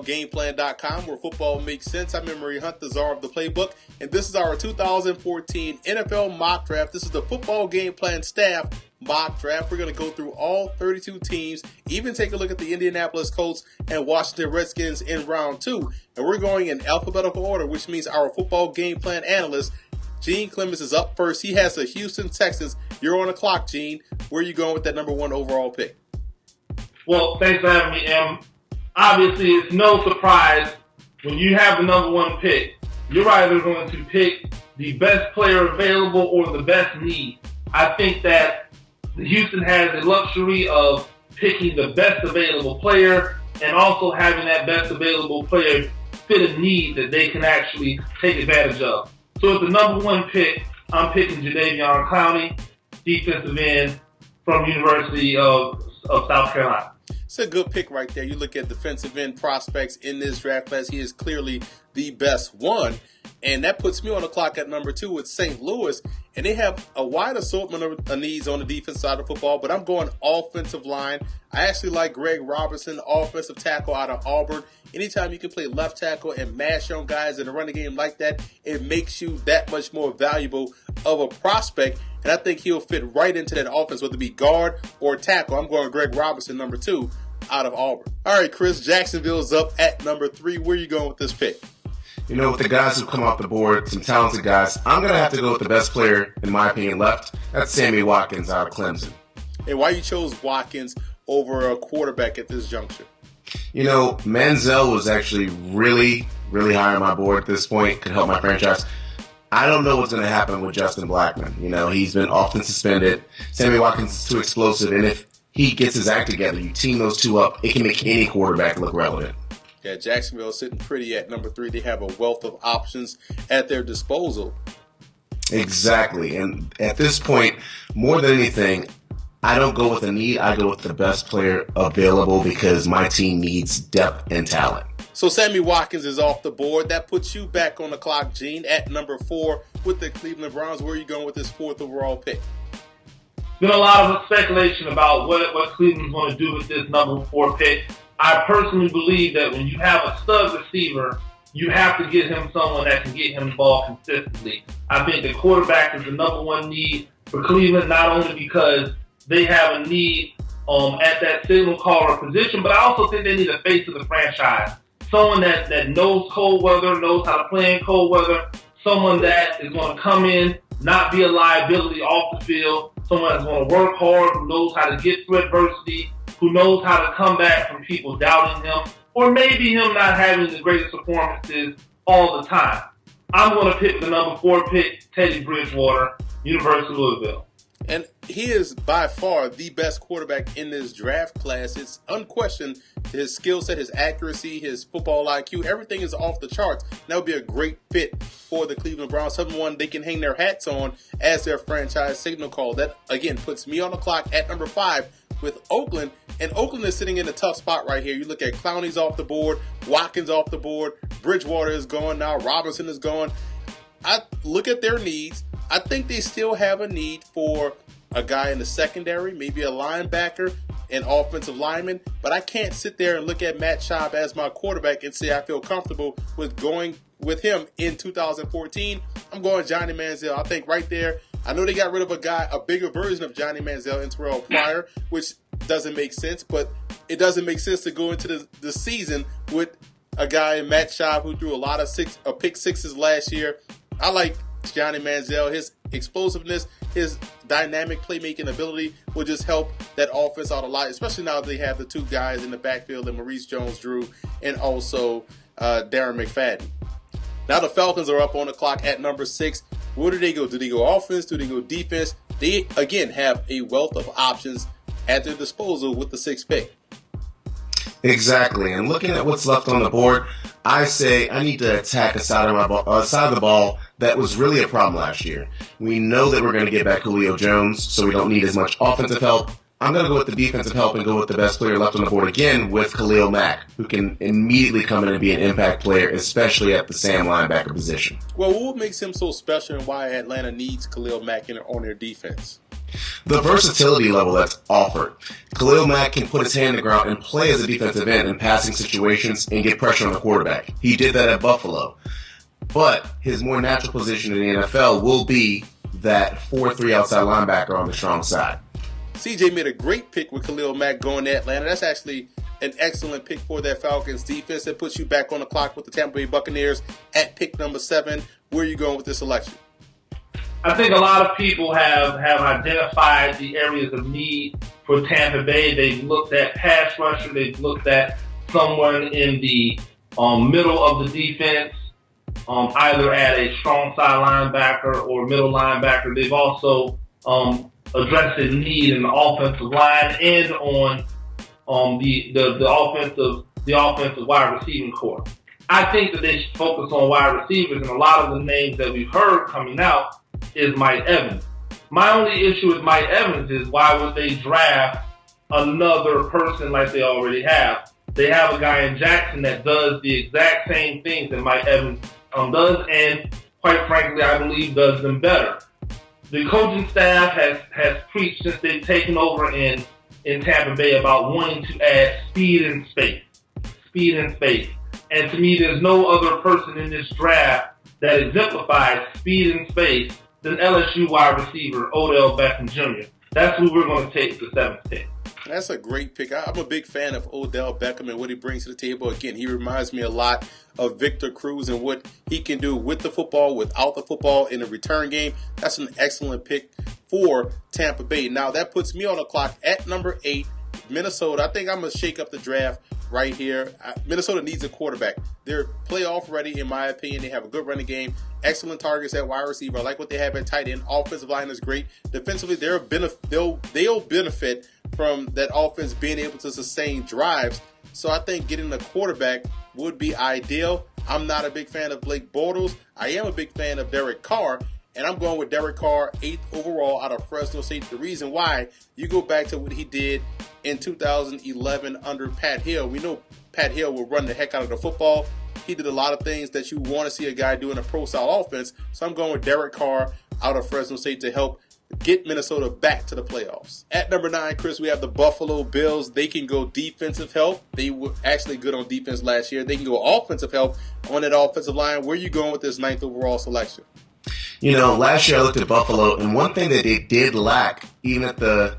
footballgameplan.com, where football makes sense. I'm Emery Hunt, the czar of the playbook, and this is our 2014 NFL mock draft. This is the Football Game Plan staff mock draft. We're going to go through all 32 teams, even take a look at the Indianapolis Colts and Washington Redskins in round 2. And we're going in alphabetical order, which means our Football Game Plan analyst, Gene Clemens, is up first. He has the Houston Texans. You're on the clock, Gene. Where are you going with that number 1 overall pick? Well, thanks for having me, Em. Obviously, it's no surprise when you have the number 1 pick, you're either going to pick the best player available or the best need. I think that Houston has the luxury of picking the best available player and also having that best available player fit a need that they can actually take advantage of. So at the number 1 pick, I'm picking Jadeveon Clowney, defensive end from University of South Carolina. It's a good pick right there. You look at defensive end prospects in this draft class, he is clearly the best one. And that puts me on the clock at number 2 with St. Louis. And they have a wide assortment of needs on the defense side of football, but I'm going offensive line. I actually like Greg Robertson, offensive tackle out of Auburn. Anytime you can play left tackle and mash on guys in a running game like that, it makes you that much more valuable of a prospect. And I think he'll fit right into that offense, whether it be guard or tackle. I'm going Greg Robertson, number 2, out of Auburn. All right, Chris, Jacksonville's up at number 3. Where are you going with this pick? You know, with the guys who come off the board, some talented guys, I'm going to have to go with the best player, in my opinion, left. That's Sammy Watkins out of Clemson. And why you chose Watkins over a quarterback at this juncture? You know, Manziel was actually really, really high on my board at this point, could help my franchise. I don't know what's going to happen with Justin Blackman. You know, he's been often suspended. Sammy Watkins is too explosive, and if he gets his act together, you team those two up, it can make any quarterback look relevant. Yeah, Jacksonville sitting pretty at number 3. They have a wealth of options at their disposal. Exactly. And at this point, more than anything, I don't go with a need. I go with the best player available because my team needs depth and talent. So Sammy Watkins is off the board. That puts you back on the clock, Gene, at number 4 with the Cleveland Browns. Where are you going with this 4th overall pick? Been a lot of speculation about what Cleveland's going to do with this number 4 pick. I personally believe that when you have a stud receiver, you have to get him someone that can get him the ball consistently. I think the quarterback is the number 1 need for Cleveland, not only because they have a need at that signal caller position, but I also think they need a face of the franchise. Someone that knows cold weather, knows how to play in cold weather, someone that is going to come in, not be a liability off the field, someone that's going to work hard, who knows how to get through adversity, who knows how to come back from people doubting him, or maybe him not having the greatest performances all the time. I'm going to pick the number 4 pick, Teddy Bridgewater, University of Louisville. And he is by far the best quarterback in this draft class. It's unquestioned. His skill set, his accuracy, his football IQ, everything is off the charts. That would be a great fit for the Cleveland Browns. Someone they can hang their hats on as their franchise signal call. That, again, puts me on the clock at number 5 with Oakland. And Oakland is sitting in a tough spot right here. You look at Clowney's off the board, Watkins off the board, Bridgewater is gone now, Robinson is gone. I look at their needs. I think they still have a need for a guy in the secondary, maybe a linebacker, an offensive lineman. But I can't sit there and look at Matt Schaub as my quarterback and say I feel comfortable with going with him in 2014. I'm going Johnny Manziel. I think right there, I know they got rid of a bigger version of Johnny Manziel in Terrell Pryor, which doesn't make sense, but it doesn't make sense to go into the season with a guy in Matt Schaub who threw a lot of pick sixes last year. I like Johnny Manziel. His explosiveness, his dynamic playmaking ability will just help that offense out a lot, especially now that they have the 2 guys in the backfield, and Maurice Jones-Drew and also Darren McFadden. Now the Falcons are up on the clock at number 6. Where do they go? Do they go offense? Do they go defense? They, again, have a wealth of options at their disposal with the 6th pick. Exactly. And looking at what's left on the board, I say I need to attack a side of the ball that was really a problem last year. We know that we're going to get back Julio Jones, so we don't need as much offensive help. I'm going to go with the defensive help and go with the best player left on the board again with Khalil Mack, who can immediately come in and be an impact player, especially at the Sam linebacker position. Well, what makes him so special and why Atlanta needs Khalil Mack on their defense? The versatility level that's offered. Khalil Mack can put his hand in the ground and play as a defensive end in passing situations and get pressure on the quarterback. He did that at Buffalo. But his more natural position in the NFL will be that 4-3 outside linebacker on the strong side. CJ made a great pick with Khalil Mack going to Atlanta. That's actually an excellent pick for that Falcons defense. That puts you back on the clock with the Tampa Bay Buccaneers at pick number 7. Where are you going with this selection? I think a lot of people have identified the areas of need for Tampa Bay. They've looked at pass rusher. They've looked at someone in the middle of the defense, either at a strong side linebacker or middle linebacker. They've also addressed the need in the offensive line and on the offensive wide receiving core. I think that they should focus on wide receivers, and a lot of the names that we've heard coming out is Mike Evans. My only issue with Mike Evans is why would they draft another person like they already have? They have a guy in Jackson that does the exact same things that Mike Evans does, and quite frankly, I believe does them better. The coaching staff has preached since they've taken over in Tampa Bay about wanting to add speed and space. Speed and space. And to me, there's no other person in this draft that exemplifies speed and space than LSU wide receiver Odell Beckham Jr. That's who we're going to take the 7th pick. That's a great pick. I'm a big fan of Odell Beckham and what he brings to the table. Again, he reminds me a lot of Victor Cruz and what he can do with the football, without the football in the return game. That's an excellent pick for Tampa Bay. Now, that puts me on the clock at number 8, Minnesota. I think I'm going to shake up the draft right here. Minnesota needs a quarterback. They're playoff ready, in my opinion. They have a good running game, excellent targets at wide receiver. I like what they have at tight end. Offensive line is great. Defensively, they'll benefit from that offense being able to sustain drives. So I think getting a quarterback would be ideal. I'm not a big fan of Blake Bortles. I am a big fan of Derek Carr. And I'm going with Derek Carr, 8th overall out of Fresno State. The reason why, you go back to what he did in 2011 under Pat Hill. We know Pat Hill will run the heck out of the football. He did a lot of things that you want to see a guy do in a pro-style offense. So I'm going with Derek Carr out of Fresno State to help get Minnesota back to the playoffs. At number 9, Chris, we have the Buffalo Bills. They can go defensive help. They were actually good on defense last year. They can go offensive help on that offensive line. Where are you going with this 9th overall selection? You know, last year I looked at Buffalo, and one thing that they did lack, even though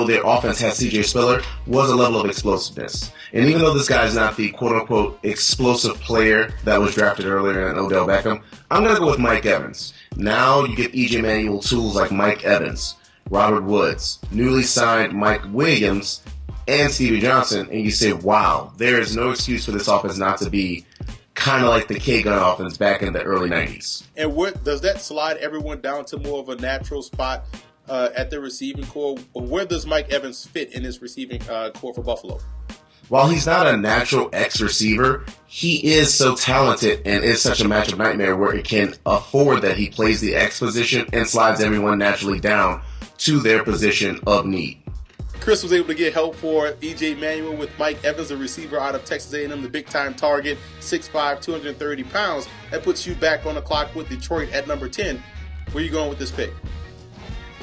their offense had C.J. Spiller, was a level of explosiveness. And even though this guy's not the quote-unquote explosive player that was drafted earlier in Odell Beckham, I'm going to go with Mike Evans. Now you get E.J. Manuel tools like Mike Evans, Robert Woods, newly signed Mike Williams, and Stevie Johnson, and you say, wow, there is no excuse for this offense not to be kind of like the K-Gun offense back in the early 90s. And what does that slide everyone down to more of a natural spot at the receiving core? Where does Mike Evans fit in this receiving core for Buffalo? While he's not a natural X receiver, he is so talented and is such a matchup nightmare where it can afford that he plays the X position and slides everyone naturally down to their position of need. Chris was able to get help for E.J. Manuel with Mike Evans, a receiver out of Texas A&M, the big-time target, 6'5", 230 pounds. That puts you back on the clock with Detroit at number 10. Where are you going with this pick?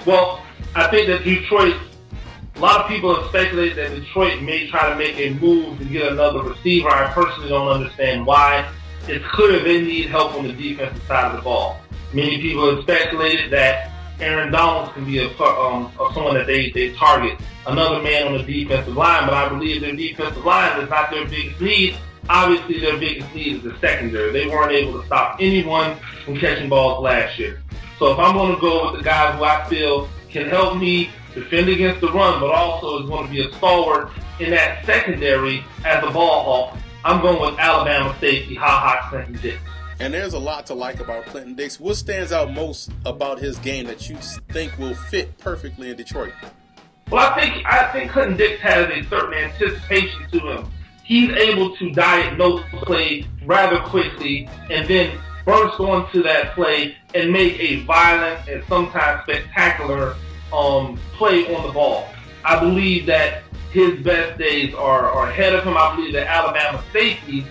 Well, I think that Detroit, a lot of people have speculated that Detroit may try to make a move to get another receiver. I personally don't understand why. It's clear they need help on the defensive side of the ball. Many people have speculated that Aaron Donald can be someone that they target, another man on the defensive line, but I believe their defensive line is not their biggest need. Obviously, their biggest need is the secondary. They weren't able to stop anyone from catching balls last year. So if I'm going to go with the guys who I feel can help me defend against the run, but also is going to be a stalwart in that secondary as a ball hawk, I'm going with Alabama safety, Clinton Dix. And there's a lot to like about Clinton Dix. What stands out most about his game that you think will fit perfectly in Detroit? Well, I think Clinton Dix has a certain anticipation to him. He's able to diagnose the play rather quickly and then burst onto that play and make a violent and sometimes spectacular play on the ball. I believe that his best days are ahead of him. I believe that Alabama safeties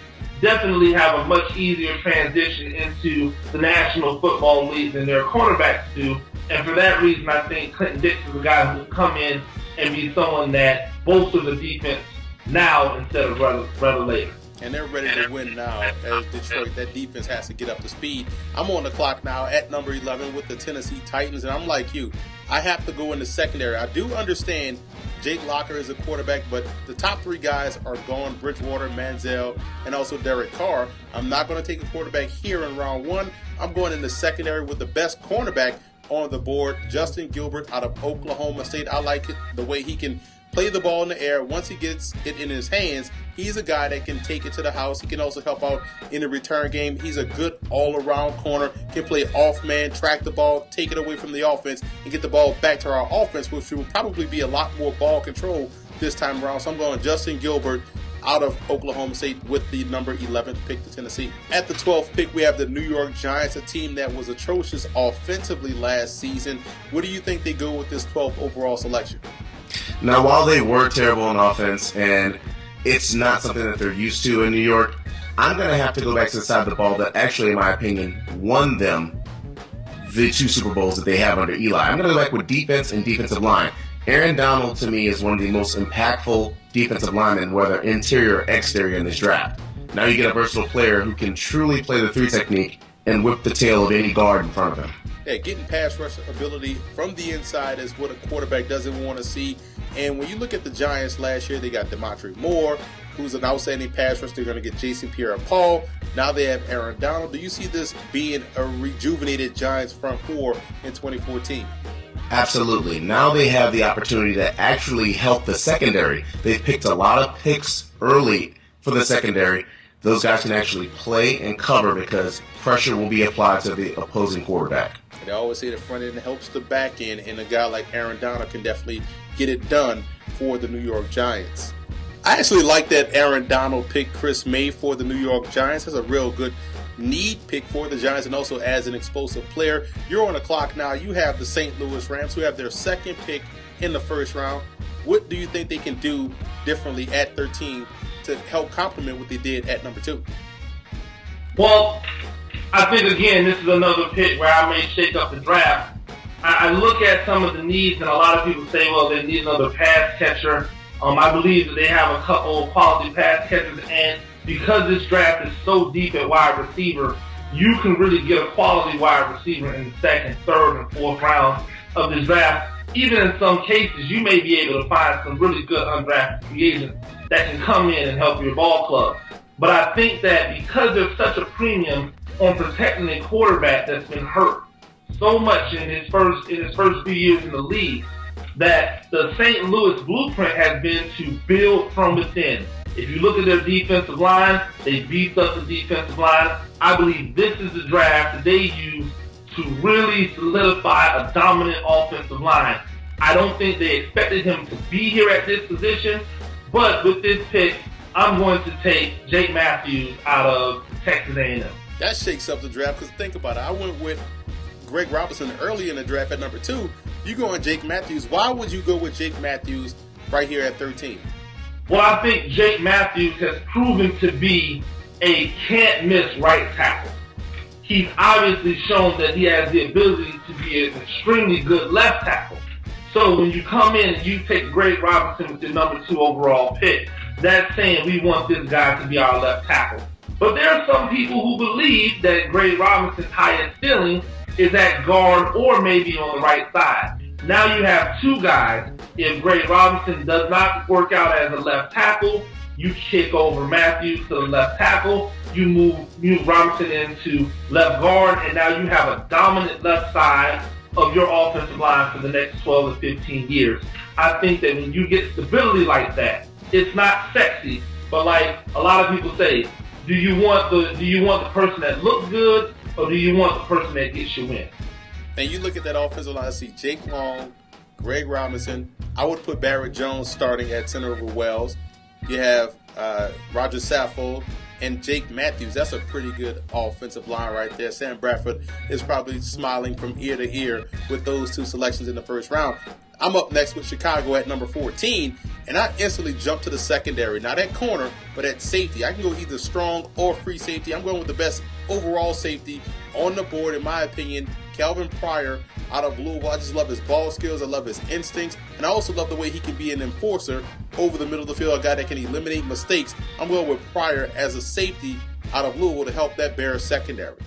definitely have a much easier transition into the National Football League than their cornerbacks do. And for that reason, I think Clinton Dix is a guy who will come in and be someone that bolsters the defense now instead of rather later. And they're ready to win now as Detroit. That defense has to get up to speed. I'm on the clock now at number 11 with the Tennessee Titans, and I'm like you. I have to go in the secondary. I do understand Jake Locker is a quarterback, but the top three guys are gone: Bridgewater, Manziel, and also Derek Carr. I'm not going to take a quarterback here in round one. I'm going in the secondary with the best cornerback on the board, Justin Gilbert out of Oklahoma State. I like it, the way he can play the ball in the air. Once he gets it in his hands, he's a guy that can take it to the house. He can also help out in the return game. He's a good all-around corner, can play off-man, track the ball, take it away from the offense, and get the ball back to our offense, which will probably be a lot more ball control this time around. So I'm going Justin Gilbert out of Oklahoma State with the number 11th pick to Tennessee. At the 12th pick, we have the New York Giants, a team that was atrocious offensively last season. What do you think they go with this 12th overall selection? Now, while they were terrible on offense, and it's not something that they're used to in New York, I'm going to have to go back to the side of the ball that actually, in my opinion, won them the 2 Super Bowls that they have under Eli. I'm going to go back with defense and defensive line. Aaron Donald, to me, is one of the most impactful defensive linemen, whether interior or exterior, in this draft. Now you get a versatile player who can truly play the 3 technique and whip the tail of any guard in front of him. Yeah, getting pass rush ability from the inside is what a quarterback doesn't want to see. And when you look at the Giants last year, they got DeMontre Moore, who's an outstanding pass rusher. They're going to get Jason Pierre-Paul. Now they have Aaron Donald. Do you see this being a rejuvenated Giants front four in 2014? Absolutely. Now they have the opportunity to actually help the secondary. They've picked a lot of picks early for the secondary. Those guys can actually play and cover because pressure will be applied to the opposing quarterback. They always say the front end helps the back end, and a guy like Aaron Donald can definitely get it done for the New York Giants. I actually like that Aaron Donald pick Chris May for the New York Giants. That's a real good need pick for the Giants, and also as an explosive player. You're on the clock now. You have the St. Louis Rams, who have their second pick in the first round. What do you think they can do differently at 13 to help complement what they did at number 2? Well, I think, again, this is another pick where I may shake up the draft. I look at some of the needs, and a lot of people say, well, they need another pass catcher. I believe that they have a couple of quality pass catchers, and because this draft is so deep at wide receiver, you can really get a quality wide receiver in the second, third, and fourth rounds of this draft. Even in some cases, you may be able to find some really good undrafted free agents that can come in and help your ball club. But I think that because there's such a premium on protecting a quarterback that's been hurt so much in his first few years in the league, that the St. Louis blueprint has been to build from within. If you look at their defensive line, they beefed up the defensive line. I believe this is the draft that they use to really solidify a dominant offensive line. I don't think they expected him to be here at this position, but with this pick, I'm going to take Jake Matthews out of Texas A&M. That shakes up the draft, because think about it. I went with Greg Robinson early in the draft at number 2. You go on Jake Matthews. Why would you go with Jake Matthews right here at 13? Well, I think Jake Matthews has proven to be a can't-miss right tackle. He's obviously shown that he has the ability to be an extremely good left tackle. So when you come in and you take Greg Robinson with your number 2 overall pick, that's saying we want this guy to be our left tackle. But there are some people who believe that Greg Robinson's highest ceiling is at guard or maybe on the right side. Now you have 2 guys. If Greg Robinson does not work out as a left tackle, you kick over Matthews to the left tackle. You move Robinson into left guard, and now you have a dominant left side of your offensive line for the next 12 to 15 years. I think that when you get stability like that, it's not sexy, but like a lot of people say, do you want the person that looks good, or do you want the person that gets you in? And you look at that offensive line, I see Jake Long, Greg Robinson. I would put Barrett Jones starting at center over Wells. You have Roger Saffold and Jake Matthews. That's a pretty good offensive line right there. Sam Bradford is probably smiling from ear to ear with those 2 selections in the first round. I'm up next with Chicago at number 14, and I instantly jump to the secondary. Not at corner, but at safety. I can go either strong or free safety. I'm going with the best overall safety on the board, in my opinion, Calvin Pryor out of Louisville. I just love his ball skills. I love his instincts. And I also love the way he can be an enforcer over the middle of the field, a guy that can eliminate mistakes. I'm going with Pryor as a safety out of Louisville to help that Bears secondary.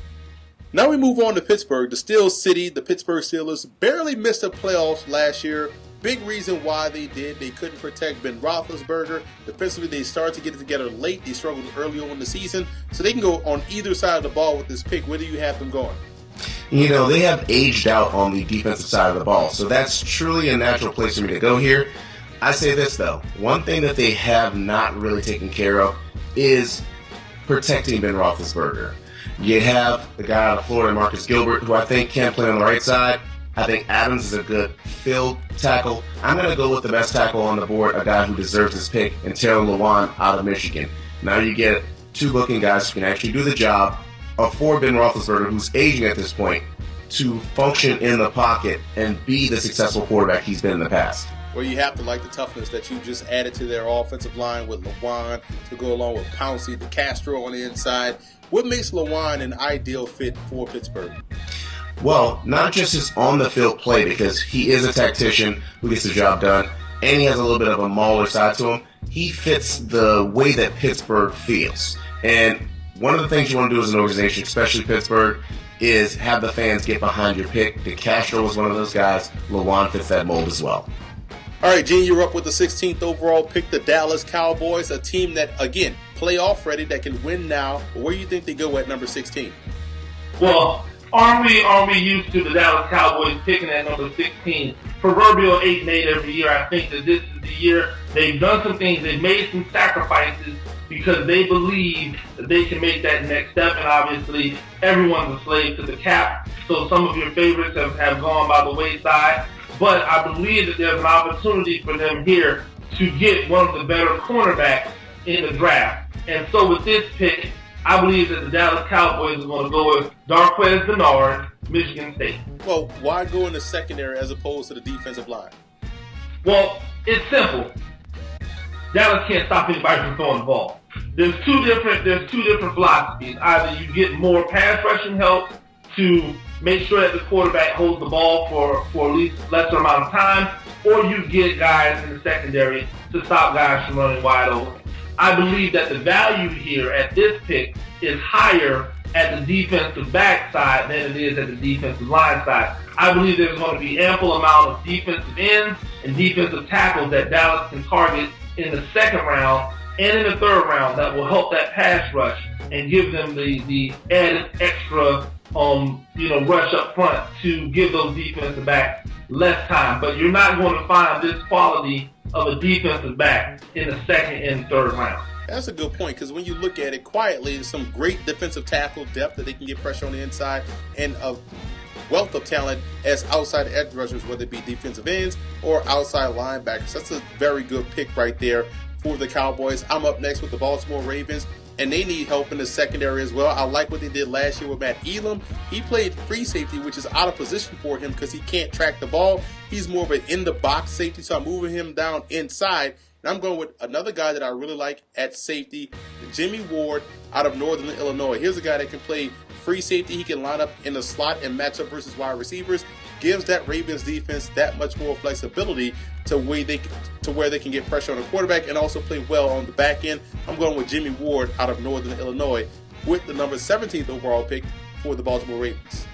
Now we move on to Pittsburgh. The Steel City, the Pittsburgh Steelers, barely missed the playoffs last year. Big reason why they did. They couldn't protect Ben Roethlisberger. Defensively, they started to get it together late. They struggled early on in the season. So they can go on either side of the ball with this pick. Where do you have them going? You know, they have aged out on the defensive side of the ball. So that's truly a natural place for me to go here. I say this, though. One thing that they have not really taken care of is protecting Ben Roethlisberger. You have the guy out of Florida, Marcus Gilbert, who I think can play on the right side. I think Adams is a good field tackle. I'm going to go with the best tackle on the board, a guy who deserves his pick, and Taylor Lewan out of Michigan. Now you get two looking guys who can actually do the job for Ben Roethlisberger, who's aging at this point, to function in the pocket and be the successful quarterback he's been in the past. Well, you have to like the toughness that you just added to their offensive line with Lewan to go along with Pouncey, the Castro on the inside. What makes Lewan an ideal fit for Pittsburgh? Well, not just his on-the-field play, because he is a tactician who gets the job done, and he has a little bit of a mauler side to him. He fits the way that Pittsburgh feels. And one of the things you want to do as an organization, especially Pittsburgh, is have the fans get behind your pick. DeCastro was one of those guys. Lewan fits that mold as well. All right, Gene, you're up with the 16th overall pick, the Dallas Cowboys, a team that, again, playoff ready, that can win now. Where do you think they go at number 16? Well, aren't we used to the Dallas Cowboys picking at number 16? Proverbial 8-8 every year. I think that this is the year they've done some things. They've made some sacrifices because they believe that they can make that next step. And obviously, everyone's a slave to the cap. So some of your favorites have gone by the wayside. But I believe that there's an opportunity for them here to get one of the better cornerbacks in the draft. And so with this pick, I believe that the Dallas Cowboys are going to go with Darqueze Dennard, Michigan State. Well, why go in the secondary as opposed to the defensive line? Well, it's simple. Dallas can't stop anybody from throwing the ball. There's two different philosophies. Either you get more pass rushing help to make sure that the quarterback holds the ball for at least lesser amount of time, or you get guys in the secondary to stop guys from running wide open. I believe that the value here at this pick is higher at the defensive back side than it is at the defensive line side. I believe there's going to be ample amount of defensive ends and defensive tackles that Dallas can target in the second round and in the third round that will help that pass rush and give them the added extra rush up front to give those defensive backs less time. But you're not going to find this quality of a defensive back in the second and third round. That's a good point, because when you look at it quietly, there's some great defensive tackle depth that they can get pressure on the inside, and a wealth of talent as outside edge rushers, whether it be defensive ends or outside linebackers. That's a very good pick right there for the Cowboys. I'm up next with the Baltimore Ravens, and they need help in the secondary as well. I like what they did last year with Matt Elam. He played free safety, which is out of position for him because he can't track the ball. He's more of an in-the-box safety, so I'm moving him down inside. And I'm going with another guy that I really like at safety, Jimmy Ward out of Northern Illinois. Here's a guy that can play free safety. He can line up in the slot and match up versus wide receivers. Gives that Ravens defense that much more flexibility to where they can get pressure on the quarterback and also play well on the back end. I'm going with Jimmy Ward out of Northern Illinois with the number 17th overall pick for the Baltimore Ravens.